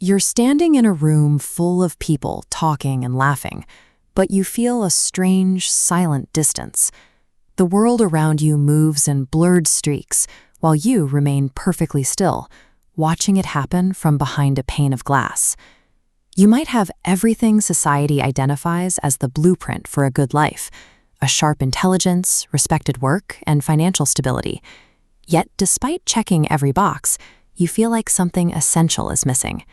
You're standing in a room full of people talking and laughing, but you feel a strange, silent distance. The world around you moves in blurred streaks, while you remain perfectly still, watching it happen from behind a pane of glass. You might have everything society identifies as the blueprint for a good life: a sharp intelligence, respected work, and financial stability. Yet, despite checking every box, you feel like something essential is missing.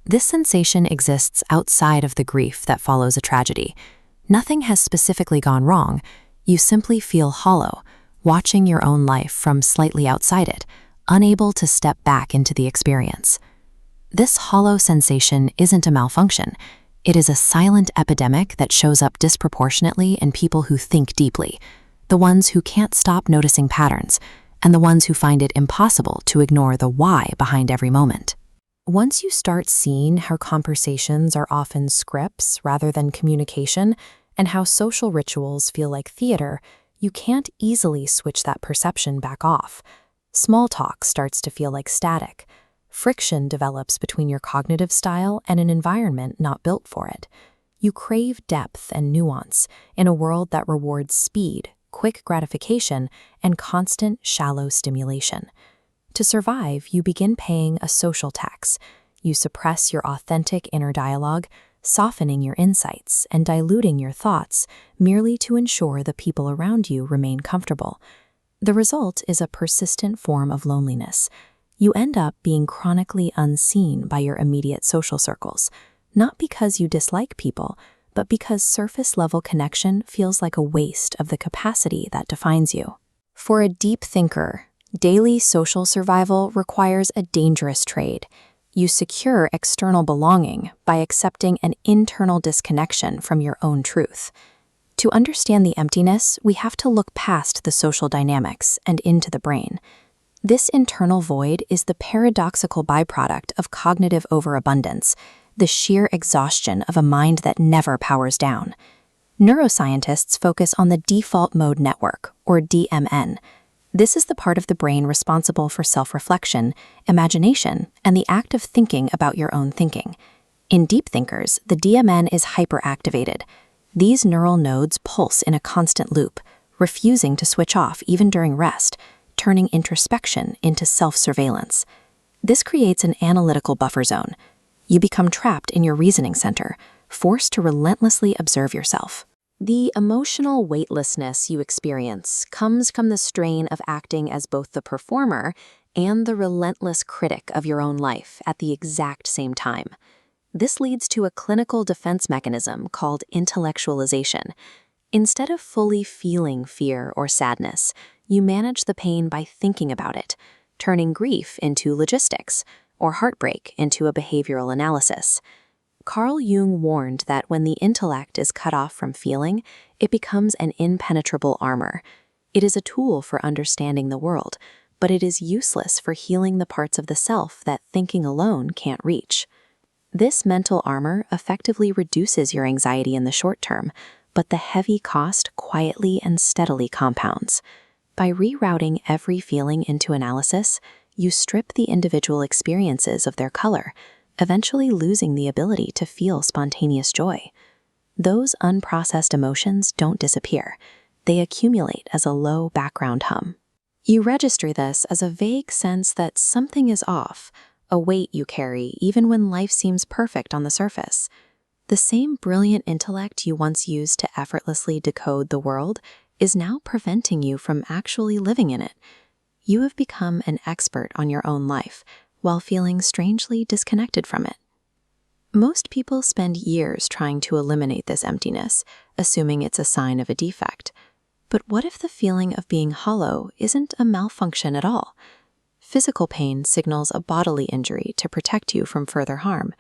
This sensation exists outside of the grief that follows a tragedy. Nothing has specifically gone wrong. You simply feel hollow, watching your own life from slightly outside it, unable to step back into the experience. This hollow sensation isn't a malfunction. It is a silent epidemic that shows up disproportionately in people who think deeply, the ones who can't stop noticing patterns, and the ones who find it impossible to ignore the why behind every moment. Once you start seeing how conversations are often scripts rather than communication, and how social rituals feel like theater, you can't easily switch that perception back off. Small talk starts to feel like static. Friction develops between your cognitive style and an environment not built for it. You crave depth and nuance in a world that rewards speed, quick gratification, and constant, shallow stimulation. To survive, you begin paying a social tax. You suppress your authentic inner dialogue, softening your insights and diluting your thoughts merely to ensure the people around you remain comfortable. The result is a persistent form of loneliness. You end up being chronically unseen by your immediate social circles, not because you dislike people, but because surface-level connection feels like a waste of the capacity that defines you. For a deep thinker, daily social survival requires a dangerous trade. You secure external belonging by accepting an internal disconnection from your own truth. To understand the emptiness, we have to look past the social dynamics and into the brain. This internal void is the paradoxical byproduct of cognitive overabundance, the sheer exhaustion of a mind that never powers down. Neuroscientists focus on the default mode network, or DMN. This is the part of the brain responsible for self-reflection, imagination, and the act of thinking about your own thinking. In deep thinkers, the DMN is hyperactivated. These neural nodes pulse in a constant loop, refusing to switch off even during rest, turning introspection into self-surveillance. This creates an analytical buffer zone. You become trapped in your reasoning center, forced to relentlessly observe yourself. The emotional weightlessness you experience comes from the strain of acting as both the performer and the relentless critic of your own life at the exact same time. This leads to a clinical defense mechanism called intellectualization. Instead of fully feeling fear or sadness, you manage the pain by thinking about it, turning grief into logistics or heartbreak into a behavioral analysis. Carl Jung warned that when the intellect is cut off from feeling, it becomes an impenetrable armor. It is a tool for understanding the world, but it is useless for healing the parts of the self that thinking alone can't reach. This mental armor effectively reduces your anxiety in the short term, but the heavy cost quietly and steadily compounds. By rerouting every feeling into analysis, you strip the individual experiences of their color, eventually losing the ability to feel spontaneous joy. Those unprocessed emotions don't disappear. They accumulate as a low background hum. You register this as a vague sense that something is off, a weight you carry even when life seems perfect on the surface. The same brilliant intellect you once used to effortlessly decode the world is now preventing you from actually living in it. You have become an expert on your own life, while feeling strangely disconnected from it. Most people spend years trying to eliminate this emptiness, assuming it's a sign of a defect. But what if the feeling of being hollow isn't a malfunction at all? Physical pain signals a bodily injury to protect you from further harm.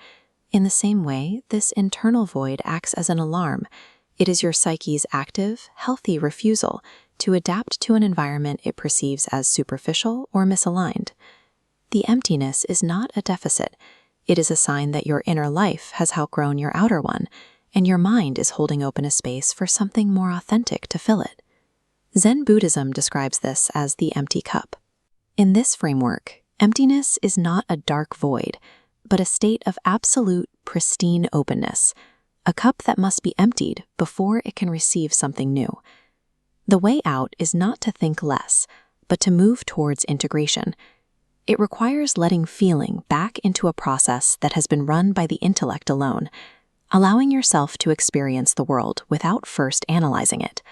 In the same way, this internal void acts as an alarm. It is your psyche's active, healthy refusal to adapt to an environment it perceives as superficial or misaligned. The emptiness is not a deficit. It is a sign that your inner life has outgrown your outer one, and your mind is holding open a space for something more authentic to fill it. Zen Buddhism describes this as the empty cup. In this framework, emptiness is not a dark void, but a state of absolute, pristine openness, a cup that must be emptied before it can receive something new. The way out is not to think less, but to move towards integration. It requires letting feeling back into a process that has been run by the intellect alone, allowing yourself to experience the world without first analyzing it.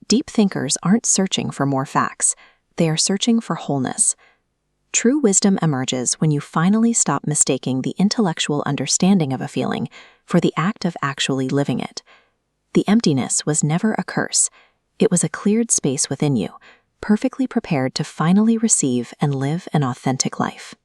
Deep thinkers aren't searching for more facts, they are searching for wholeness. True wisdom emerges when you finally stop mistaking the intellectual understanding of a feeling for the act of actually living it. The emptiness was never a curse. It was a cleared space within you, perfectly prepared to finally receive and live an authentic life.